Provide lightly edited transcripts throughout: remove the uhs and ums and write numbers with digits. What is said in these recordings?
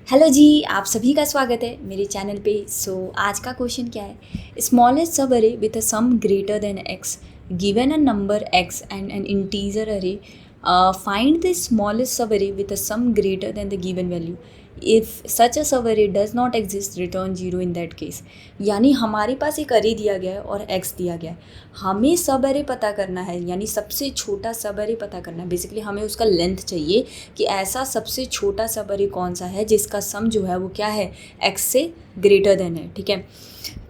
Hello जी, आप सभी का स्वागत है मेरे चैनल पे। आज का क्वेश्चन क्या है? Smallest sub array with a sum greater than X given a number X and an integer array, find the smallest sub array with a sum greater than the given value. If such a sub array does not exist return zero in that case. यानी हमारे पास एक अरे दिया गया है और x दिया गया है, हमें सब अरे पता करना है, यानी सबसे छोटा सब अरे पता करना है। बेसिकली हमें उसका लेंथ चाहिए कि ऐसा सबसे छोटा सब अरे कौन सा है जिसका सम जो है वो क्या है, एक्स से ग्रेटर देन है। ठीक है,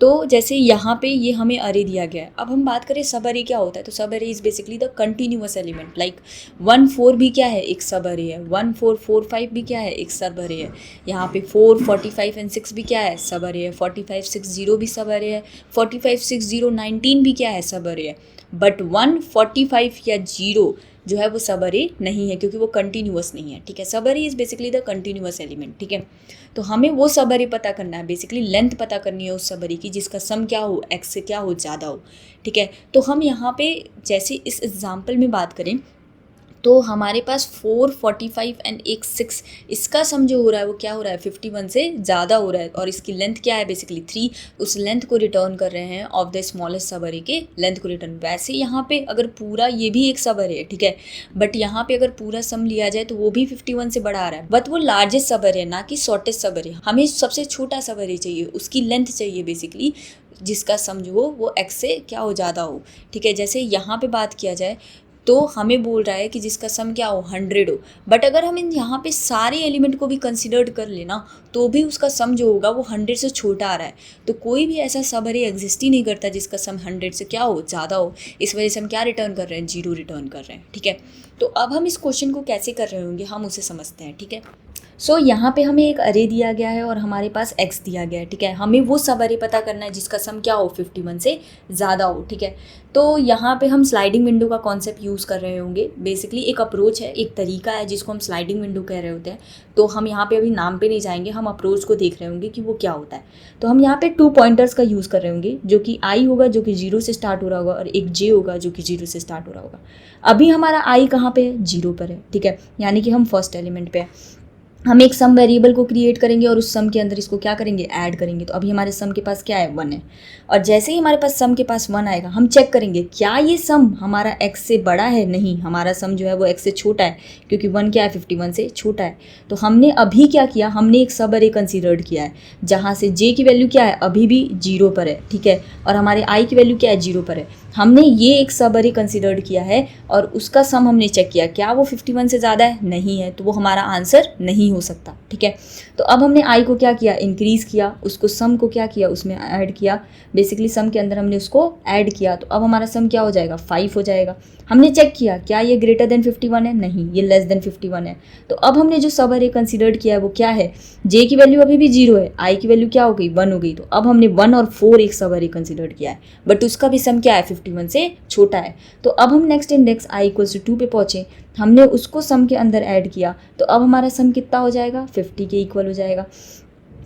तो जैसे यहाँ पे ये हमें अरे दिया गया है। अब हम बात करें सब अरे क्या होता है, तो सब अरे is basically the continuous element. Like 1 4 भी क्या है, एक सब अरे है। 1 4 4 5 भी क्या है, एक सब अरे है। यहाँ पे 4 45 एंड 6 भी क्या है, सब अरे है। 45 6 0 भी सब अरे है। 45 6 0 19 भी क्या है, सब अरे है। बट 1 45 या 0 जो है वो सब अरे नहीं है, क्योंकि वो कंटिन्यूअस नहीं है। ठीक है, सब अरे is basically the continuous element. ठीक है, तो हमें वो सब अरे पता करना है, बेसिकली लेंथ पता करनी है उस सब अरे की जिसका सम क्या हो, एक्स से क्या हो, ज़्यादा हो। ठीक है, तो हम यहाँ पे जैसे इस एग्जाम्पल में बात करें तो हमारे पास 4 45 एंड एक 6, इसका सम जो हो रहा है वो क्या हो रहा है, 51 से ज़्यादा हो रहा है। और इसकी लेंथ क्या है, बेसिकली 3। उस लेंथ को रिटर्न कर रहे हैं ऑफ द स्मॉलेस्ट सब अरे के लेंथ को रिटर्न। वैसे यहाँ पे अगर पूरा ये भी एक सब अरे है, ठीक है, बट यहाँ पे अगर पूरा सम लिया जाए तो वो भी 51 से बड़ा आ रहा है, बट वो लार्जेस्ट सब अरे है, ना कि शॉर्टेस्ट सब अरे। हमें सबसे छोटा सब अरे चाहिए, उसकी लेंथ चाहिए बेसिकली, जिसका सम जो हो वो एक्स से क्या हो, ज़्यादा हो। ठीक है, जैसे यहाँ पे बात किया जाए तो हमें बोल रहा है कि जिसका सम क्या हो, 100 हो। बट अगर हम इन यहाँ पे सारे एलिमेंट को भी कंसिडर्ड कर लेना तो भी उसका सम जो होगा वो 100 से छोटा आ रहा है। तो कोई भी ऐसा सब अरे एग्जिस्ट ही नहीं करता जिसका सम 100 से क्या हो, ज़्यादा हो। इस वजह से हम क्या रिटर्न कर रहे हैं, 0 रिटर्न कर रहे हैं। ठीक है, तो अब हम इस क्वेश्चन को कैसे कर रहे होंगे हम उसे समझते हैं। ठीक है, यहाँ पे हमें एक अरे दिया गया है और हमारे पास एक्स दिया गया है। ठीक है, हमें वो सब अरे पता करना है जिसका सम क्या हो, 51 से ज़्यादा हो। ठीक है, तो यहाँ पे हम स्लाइडिंग विंडो का कॉन्सेप्ट यूज़ कर रहे होंगे। बेसिकली एक अप्रोच है, एक तरीका है जिसको हम स्लाइडिंग विंडो कह रहे होते हैं। तो हम यहाँ पे अभी नाम पे नहीं जाएंगे, हम अप्रोच को देख रहे होंगे कि वो क्या होता है। तो हम यहाँ पे 2 पॉइंटर्स का यूज़ कर रहे होंगे, जो कि आई होगा जो कि 0 से स्टार्ट हो रहा होगा, और एक जे होगा जो कि 0 से स्टार्ट हो रहा होगा। अभी हमारा आई कहाँ पे है, 0 पर है। ठीक है, यानी कि हम फर्स्ट एलिमेंट पे है। हम एक सम वेरिएबल को क्रिएट करेंगे और उस सम के अंदर इसको क्या करेंगे, ऐड करेंगे। तो अभी हमारे सम के पास क्या है, 1 है। और जैसे ही हमारे पास सम के पास 1 आएगा, हम चेक करेंगे क्या ये सम हमारा x से बड़ा है। नहीं, हमारा सम जो है वो x से छोटा है, क्योंकि 1 क्या है, 51 से छोटा है। तो हमने अभी क्या किया, हमने एक सब अरे कंसिडर्ड किया है जहाँ से j की वैल्यू क्या है, अभी भी 0 पर है। ठीक है, और हमारे i की वैल्यू क्या है, 0 पर है। हमने ये एक सब अरे कंसिडर्ड किया है और उसका सम हमने चेक किया, क्या वो 51 से ज़्यादा है, नहीं है, तो वो हमारा आंसर नहीं हो सकता। ठीक है, तो अब हमने आई को क्या किया, इंक्रीज़ किया, उसको सम को क्या किया, उसमें ऐड किया। बेसिकली सम के अंदर हमने उसको ऐड किया, तो अब हमारा सम क्या हो जाएगा, 5 हो जाएगा। हमने चेक किया क्या ये ग्रेटर देन 51 है, नहीं, ये लेस देन 51 है। तो अब हमने जो सब अरे कंसिडर्ड किया है वो क्या है, जे की वैल्यू अभी भी 0 है, आई की वैल्यू क्या हो गई, 1 हो गई। तो अब हमने 1 और 4 एक सब अरे कंसिडर्ड किया है, बट उसका भी सम क्या है, 51 से छोटा है। तो अब हम नेक्स्ट इंडेक्स i = 2 पे पहुँचे, हमने उसको सम के अंदर ऐड किया, तो अब हमारा सम कितना हो जाएगा, 50 के इक्वल हो जाएगा।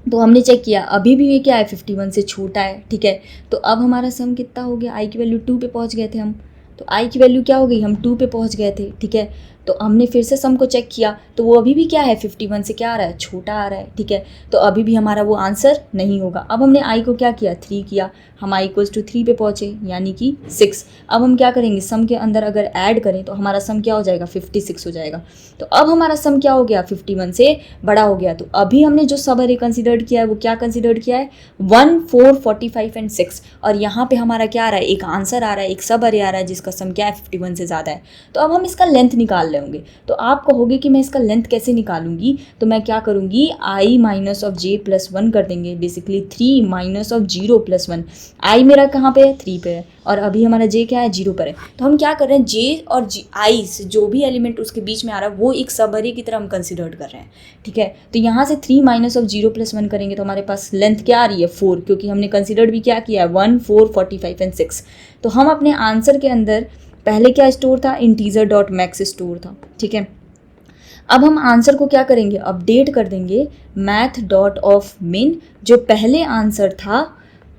तो हमने चेक किया अभी भी ये क्या है, 51 से छोटा है। ठीक है, तो अब हमारा सम कितना हो गया, i की वैल्यू 2 पे पहुंच गए थे हम। तो i की वैल्यू क्या हो गई, हम 2 पे पहुंच गए थे। ठीक है, तो हमने फिर से सम को चेक किया तो वो अभी भी क्या है, 51 से क्या आ रहा है, छोटा आ रहा है। ठीक है, तो अभी भी हमारा वो आंसर नहीं होगा। अब हमने i को क्या किया, 3 किया, हम i = 3 पे पहुँचे, यानी कि 6। अब हम क्या करेंगे, सम के अंदर अगर ऐड करें तो हमारा सम क्या हो जाएगा, 56 हो जाएगा। तो अब हमारा सम क्या हो गया, 51 से बड़ा हो गया। तो अभी हमने जो सब अरे कंसिडर्ड किया है वो क्या कंसिडर्ड किया है, 1 4 45 एंड 6। और यहाँ पे हमारा क्या आ रहा है, एक आंसर आ रहा है, एक सब अरे आ रहा है जिसका सम क्या है, 51 से ज़्यादा है। तो अब हम इसका लेंथ निकाल लेंगे। तो आप कहोगे कि मैं इसका लेंथ कैसे निकालूंगी, तो मैं क्या करूँगी, i - j + 1 कर देंगे। बेसिकली 3 - 0 + 1। i मेरा कहाँ पे है, 3 पे है, और अभी हमारा j क्या है, 0 पर है। तो हम क्या कर रहे हैं, j और i से जो भी एलिमेंट उसके बीच में आ रहा है वो एक सब अरे की तरह हम कंसिडर्ड कर रहे हैं। ठीक है, तो यहाँ से 3 - 0 + 1 करेंगे तो हमारे पास लेंथ क्या आ रही है, 4, क्योंकि हमने कंसिडर्ड भी क्या किया है, 1 4 45 एंड 6। तो हम अपने आंसर के अंदर पहले क्या स्टोर था, integer.max स्टोर था। ठीक है, अब हम आंसर को क्या करेंगे, अपडेट कर देंगे math.of min। जो पहले आंसर था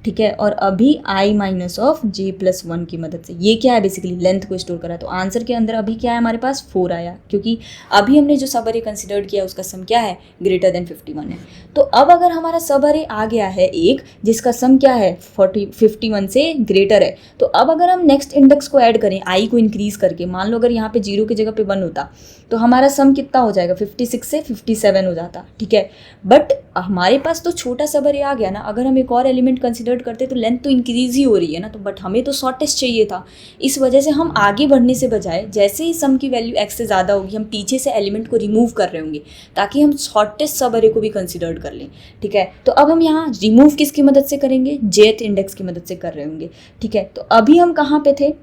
ठीक है, और अभी i minus of j plus 1 की मदद से। ये क्या है, बेसिकली लेंथ को स्टोर करा। तो आंसर के अंदर अभी क्या है हमारे पास 4 आया, क्योंकि अभी हमने जो सब अरे कंसिडर्ड किया उसका सम क्या है, ग्रेटर देन 51 है। तो अब अगर हमारा सब अरे आ गया है एक जिसका सम क्या है 51 से ग्रेटर है, तो अब अगर हम नेक्स्ट इंडेक्स को ऐड करें i को इंक्रीज करके, मान लो अगर यहाँ पे 0 की जगह पे 1 होता तो हमारा सम कितना हो जाएगा, 56 से 57 हो जाता, ठीक है। बट हमारे पास तो छोटा सब अरे आ गया ना, अगर हम एक और एलिमेंट कंसिडर करते तो लेंथ तो इंक्रीज ही हो रही है ना, तो बट हमें तो शॉर्टेस्ट चाहिए था। इस वजह से हम आगे बढ़ने से बजाय जैसे ही सम की वैल्यू x से ज़्यादा होगी हम पीछे से एलिमेंट को रिमूव कर रहे होंगे ताकि हम शॉर्टेस्ट सब अरे को भी कंसिडर कर लें, ठीक है। तो अब हम यहाँ रिमूव किसकी मदद से करेंगे, jth इंडेक्स की मदद से कर रहे होंगे, ठीक है। तो अभी हम कहाँ पे थे,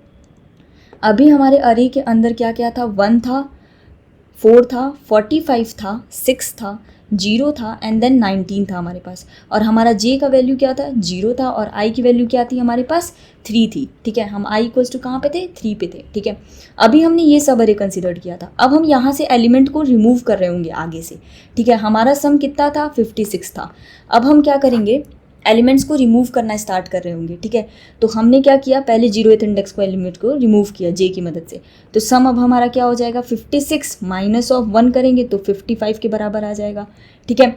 अभी हमारे अरे के अंदर क्या क्या था, 1 था, 4 था, 45 था, 6 था, 0 था एंड देन 19 था हमारे पास। और हमारा j का वैल्यू क्या था, 0 था, और i की वैल्यू क्या थी हमारे पास, 3 थी, ठीक है। हम i इक्वल्स टू कहाँ पे थे, 3 पे थे, ठीक है। अभी हमने ये सब अरे कंसिडर किया था, अब हम यहाँ से एलिमेंट को रिमूव कर रहे होंगे आगे से, ठीक है। हमारा सम कितना था, 56 था। अब हम क्या करेंगे, एलिमेंट्स को रिमूव करना स्टार्ट कर रहे होंगे, ठीक है। तो हमने क्या किया, पहले 0th इंडेक्स को एलिमेंट को रिमूव किया j की मदद से। तो सम अब हमारा क्या हो जाएगा, 56 माइनस ऑफ 1 करेंगे तो 55 के बराबर आ जाएगा, ठीक है।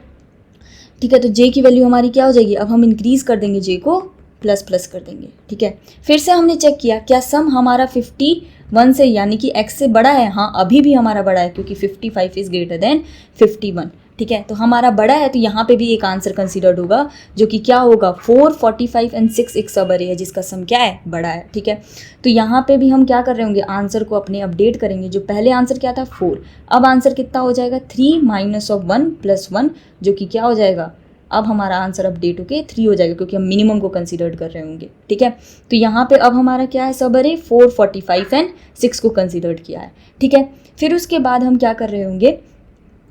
ठीक है, तो j की वैल्यू हमारी क्या हो जाएगी, अब हम इंक्रीज कर देंगे j को, प्लस प्लस कर देंगे, ठीक है। फिर से हमने चेक किया क्या सम हमारा 51 से यानी कि x से बड़ा है, हाँ अभी भी हमारा बड़ा है क्योंकि 55 इज ग्रेटर देन 51, ठीक है। तो हमारा बड़ा है तो यहाँ पे भी एक आंसर कंसीडर्ड होगा जो कि क्या होगा, 4, 45 एंड 6 एक सब अरे है जिसका सम क्या है, बड़ा है, ठीक है। तो यहाँ पे भी हम क्या कर रहे होंगे, आंसर को अपने अपडेट करेंगे। जो पहले आंसर क्या था 4, अब आंसर कितना हो जाएगा 3 माइनस ऑफ 1 प्लस 1 जो कि क्या हो जाएगा, अब हमारा आंसर अपडेट होके 3 हो जाएगा क्योंकि हम मिनिमम को कंसीडर कर रहे होंगे, ठीक है। तो यहाँ पे अब हमारा क्या है, सब अरे 4, 45 एंड 6 को कंसीडर किया है, ठीक है। फिर उसके बाद हम क्या कर रहे होंगे,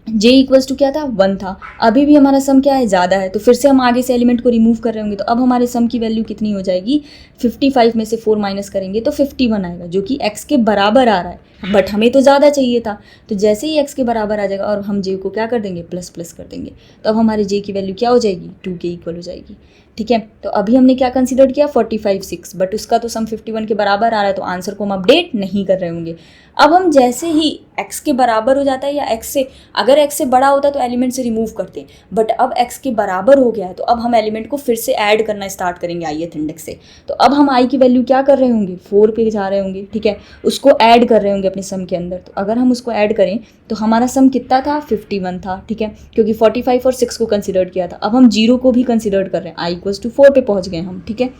j इक्वल्स टू क्या था, 1 था। अभी भी हमारा सम क्या है, ज़्यादा है, तो फिर से हम आगे से एलिमेंट को रिमूव कर रहे होंगे। तो अब हमारे सम की वैल्यू कितनी हो जाएगी, 55 में से 4 माइनस करेंगे तो 51 आएगा जो कि x के बराबर आ रहा है, बट हमें तो ज़्यादा चाहिए था। तो जैसे ही x के बराबर आ जाएगा और हम j को क्या कर देंगे, प्लस प्लस कर देंगे, तो अब हमारे j की वैल्यू क्या हो जाएगी, 2 के इक्वल हो जाएगी, ठीक है। तो अभी हमने क्या कंसीडर किया, 45, 6, बट उसका तो सम 51 के बराबर आ रहा है तो आंसर को हम अपडेट नहीं कर रहे होंगे। अब हम जैसे ही x के बराबर हो जाता है या x से, अगर x से बड़ा होता तो एलिमेंट से रिमूव करते, बट अब x के बराबर हो गया है तो अब हम एलिमेंट को फिर से ऐड करना स्टार्ट करेंगे ith इंडेक्स से। तो अब हम i की वैल्यू क्या कर रहे होंगे, 4 पे जा रहे होंगे, ठीक है, उसको ऐड कर रहे होंगे अपने सम के अंदर। तो अगर हम उसको ऐड करें तो हमारा सम कितना था, 51 था, ठीक है, क्योंकि 45 और 6 को कंसिडर किया था। अब हम 0 को भी कंसिडर कर रहे हैं, i इक्वल्स टू 4 पे पहुंच गए हम, ठीक है।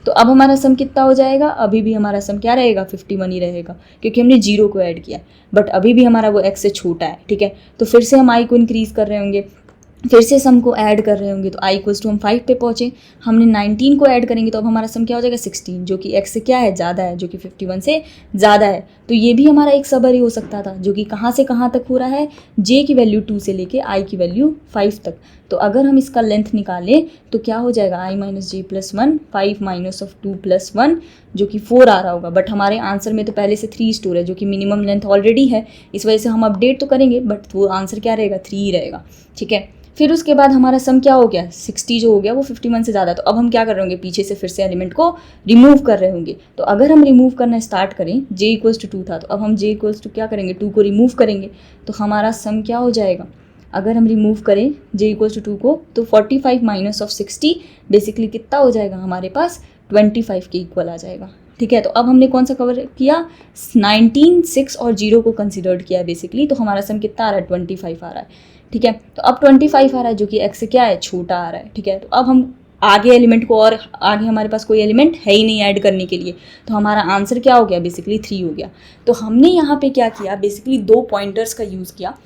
तो अब हमारा सम कितना हो जाएगा, अभी भी हमारा सम क्या रहेगा, 51 ही रहेगा क्योंकि हमने 0 को ऐड किया, बट अभी भी हमारा वो x से छोटा है, ठीक है। तो फिर से हम i को इंक्रीज कर रहे होंगे, फिर से सम को ऐड कर रहे होंगे, तो i इक्वल्स टू हम 5 पे पहुँचे, हमने 19 को ऐड करेंगे तो अब हमारा सम क्या हो जाएगा, 16, जो कि x से क्या है, ज़्यादा है, जो कि 51 से ज़्यादा है। तो ये भी हमारा एक सब अरे हो सकता था जो कि कहाँ से कहाँ तक हो रहा है, j की वैल्यू 2 से लेके i की वैल्यू 5 तक। तो अगर हम इसका लेंथ निकालें तो क्या हो जाएगा, i minus j plus 1, 5 minus of 2 plus 1 जो कि 4 आ रहा होगा, बट हमारे आंसर में तो पहले से 3 स्टोर है जो कि मिनिमम लेंथ ऑलरेडी है, इस वजह से हम अपडेट तो करेंगे बट वो आंसर क्या रहेगा, 3 ही रहेगा, ठीक है। फिर उसके बाद हमारा सम क्या हो गया, 60 जो हो गया वो 51 से ज़्यादा। तो अब हम क्या कर रहे होंगे, पीछे से फिर से एलिमेंट को रिमूव कर रहे होंगे। तो अगर हम रिमूव करना स्टार्ट करें, j इक्वल्स टू 2 था, तो अब हम j इक्वल्स टू क्या करेंगे, 2 को रिमूव करेंगे, तो हमारा सम क्या हो जाएगा, अगर हम रिमूव करें j इक्वल्स टू 2 को तो 45 माइनस ऑफ 60 बेसिकली कितना हो जाएगा हमारे पास, 25 के इक्वल आ जाएगा, ठीक है। तो अब हमने कौन सा कवर किया, 19, 6 और 0 को कंसिडर्ड किया बेसिकली, तो हमारा सम कितना आ रहा है, 25 आ रहा है, ठीक है। तो अब 25 आ रहा है जो कि x से क्या है, छोटा आ रहा है, ठीक है। तो अब हम आगे एलिमेंट को, और आगे हमारे पास कोई एलिमेंट है ही नहीं ऐड करने के लिए, तो हमारा आंसर क्या हो गया, बेसिकली 3 हो गया। तो हमने यहाँ पे क्या किया, बेसिकली 2 पॉइंटर्स का यूज़ किया,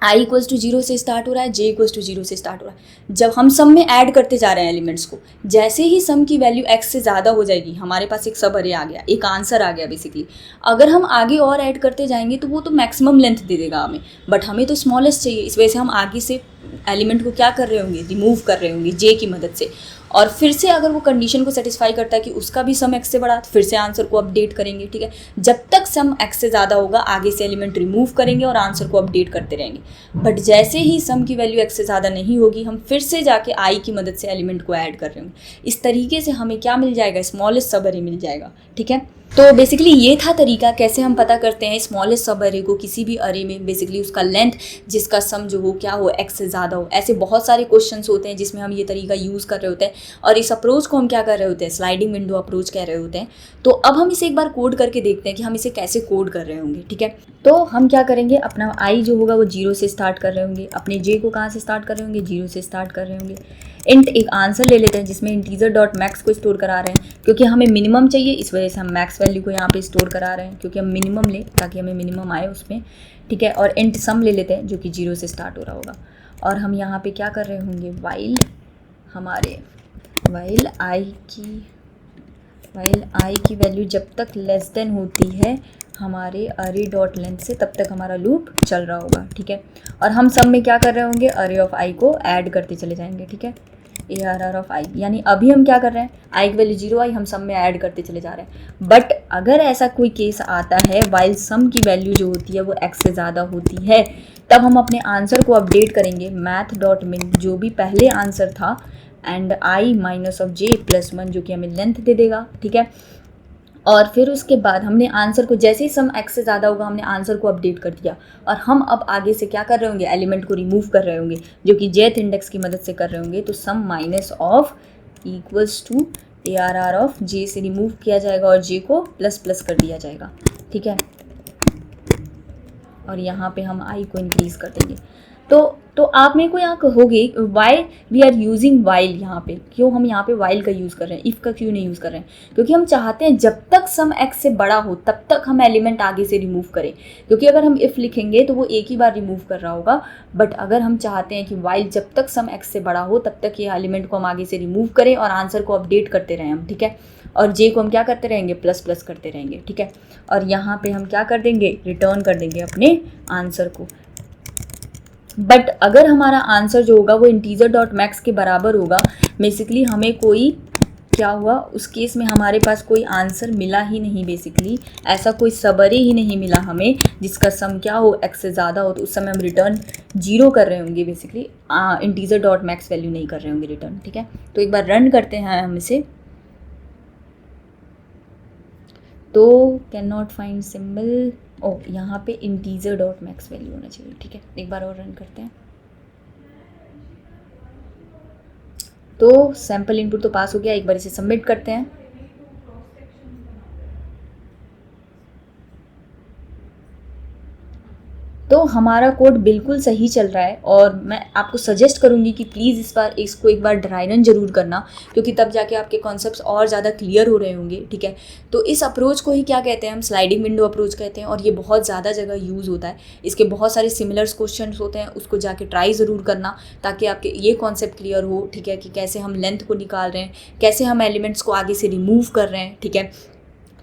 i इक्वल्स टू 0 से स्टार्ट हो रहा है, j इक्वल्स टू 0 से स्टार्ट हो रहा है। जब हम सम में ऐड करते जा रहे हैं एलिमेंट्स को, जैसे ही सम की वैल्यू x से ज़्यादा हो जाएगी हमारे पास एक सब अरे आ गया, एक आंसर आ गया बेसिकली। अगर हम आगे और ऐड करते जाएंगे तो वो तो मैक्सिमम लेंथ दे देगा हमें, बट हमें तो स्मॉलेस्ट चाहिए, इस वजह से हम आगे से एलिमेंट को क्या कर रहे होंगे, रिमूव कर रहे होंगे j की मदद से। और फिर से अगर वो कंडीशन को सेटिस्फाई करता है कि उसका भी सम एक्स से बड़ा, तो फिर से आंसर को अपडेट करेंगे, ठीक है। जब तक सम एक्स से ज़्यादा होगा आगे से एलिमेंट रिमूव करेंगे और आंसर को अपडेट करते रहेंगे। बट जैसे ही सम की वैल्यू एक्स से ज़्यादा नहीं होगी, हम फिर से जाके आई की मदद से एलिमेंट को ऐड कर रहे होंगे। इस तरीके से हमें क्या मिल जाएगा, स्मॉलेस्ट सब अरे मिल जाएगा, ठीक है। तो बेसिकली ये था तरीका कैसे हम पता करते हैं स्मॉलेस्ट सब अरे को किसी भी अरे में, बेसिकली उसका लेंथ जिसका सम जो हो क्या हो एक्स से ज़्यादा हो। ऐसे बहुत सारे क्वेश्चंस होते हैं जिसमें हम ये तरीका यूज़ कर रहे होते हैं, और इस अप्रोच को हम क्या कर रहे होते हैं, स्लाइडिंग विंडो अप्रोच कह रहे होते हैं। तो अब हम इसे एक बार कोड करके देखते हैं कि हम इसे कैसे कोड कर रहे होंगे, ठीक है। तो हम क्या करेंगे, अपना आई जो होगा वो 0 से स्टार्ट कर रहे होंगे, अपने जे को कहाँ से स्टार्ट कर रहे होंगे, 0 से स्टार्ट कर रहे होंगे। इंट एक आंसर ले लेते हैं जिसमें इंटीजर डॉट मैक्स को स्टोर करा रहे हैं, क्योंकि हमें मिनिमम चाहिए, इस वजह से हम मैक्स वैल्यू को यहाँ पे स्टोर करा रहे हैं, क्योंकि हम मिनिमम लें ताकि हमें मिनिमम आए उसमें, ठीक है। और इंट सम ले लेते हैं जो कि 0 से स्टार्ट हो रहा होगा। और हम यहाँ पे क्या कर रहे होंगे, वाइल आई की वैल्यू जब तक लेस देन होती है हमारे अरे डॉट लेंथ से, तब तक हमारा लूप चल रहा होगा, ठीक है। और हम सब में क्या कर रहे होंगे, अरे ऑफ आई को ऐड करते चले जाएंगे, ठीक है। ARR ऑफ आई, यानी अभी हम क्या कर रहे हैं, आई की वैल्यू 0 आई, हम सम में ऐड करते चले जा रहे हैं। बट अगर ऐसा कोई केस आता है वाइल सम की वैल्यू जो होती है वो एक्स से ज़्यादा होती है, तब हम अपने आंसर को अपडेट करेंगे मैथ डॉट मिन, जो भी पहले आंसर था, and I minus of J plus 1 जो कि हमें लेंथ दे देगा, ठीक है। और फिर उसके बाद हमने आंसर को, जैसे ही सम एक्स से ज़्यादा होगा हमने आंसर को अपडेट कर दिया, और हम अब आगे से क्या कर रहे होंगे, एलिमेंट को रिमूव कर रहे होंगे, जो कि जेथ इंडेक्स की मदद से कर रहे होंगे। तो sum minus of equals to ARR of J से रिमूव किया जाएगा और जे को प्लस प्लस कर दिया जाएगा, ठीक है। और यहाँ पे हम आई को इंक्रीज कर देंगे। तो आप मेरे को यहाँ कहोगे why we are using while, यहाँ पे क्यों हम यहाँ पे वाइल का यूज़ कर रहे हैं, इफ़ का क्यों नहीं यूज़ कर रहे हैं, क्योंकि हम चाहते हैं जब तक सम एक्स से बड़ा हो तब तक हम एलिमेंट आगे से रिमूव करें। क्योंकि अगर हम इफ़ लिखेंगे तो वो एक ही बार रिमूव कर रहा होगा, बट अगर हम चाहते हैं कि वाइल जब तक सम एक्स से बड़ा हो तब तक ये एलिमेंट को हम आगे से रिमूव करें और आंसर को अपडेट करते रहें हम, ठीक है। और जे को हम क्या करते रहेंगे, प्लस प्लस करते रहेंगे, ठीक है। और यहाँ पे हम क्या कर देंगे, रिटर्न कर देंगे अपने आंसर को। बट अगर हमारा आंसर जो होगा वो इंटीजर डॉट मैक्स के बराबर होगा, बेसिकली हमें कोई क्या हुआ, उस केस में हमारे पास कोई आंसर मिला ही नहीं, बेसिकली ऐसा कोई सबरे ही नहीं मिला हमें जिसका सम क्या हो, एक्स से ज़्यादा हो। तो उस समय हम रिटर्न 0 कर रहे होंगे, basically integer dot max value नहीं कर रहे होंगे रिटर्न, ठीक है। तो एक बार रन करते हैं हम इसे। तो कैन नॉट फाइंड सिंबल, यहाँ पे इंटीजर डॉट मैक्स वैल्यू होना चाहिए, ठीक है। एक बार और रन करते हैं। तो सैम्पल इनपुट तो पास हो गया, एक बार इसे सबमिट करते हैं। तो हमारा कोड बिल्कुल सही चल रहा है, और मैं आपको सजेस्ट करूंगी कि प्लीज़ इस बार इसको एक बार ड्राई रन जरूर करना, क्योंकि तब जाके आपके कॉन्सेप्ट्स और ज़्यादा क्लियर हो रहे होंगे, ठीक है। तो इस अप्रोच को ही क्या कहते हैं, हम स्लाइडिंग विंडो अप्रोच कहते हैं, और ये बहुत ज़्यादा जगह यूज़ होता है। इसके बहुत सारे सिमिलर क्वेश्चन होते हैं, उसको जाके ट्राई ज़रूर करना ताकि आपके ये कॉन्सेप्ट क्लियर हो, ठीक है, कि कैसे हम लेंथ को निकाल रहे हैं, कैसे हम एलिमेंट्स को आगे से रिमूव कर रहे हैं, ठीक है।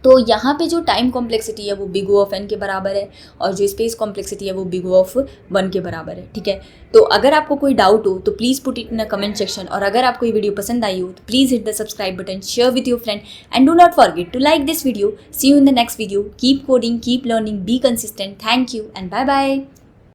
तो यहाँ पे जो टाइम कॉम्प्लेक्सिटी है वो बिग O ऑफ n के बराबर है, और जो स्पेस कॉम्प्लेक्सिटी है वो बिग O ऑफ 1 के बराबर है, ठीक है। तो अगर आपको कोई डाउट हो तो please put it in a comment section, और अगर आपको ये वीडियो पसंद आई हो तो please hit the subscribe button, share with your friend, and do not forget to like this video. See you in the next video. Keep coding, keep learning, be consistent. Thank you and bye bye.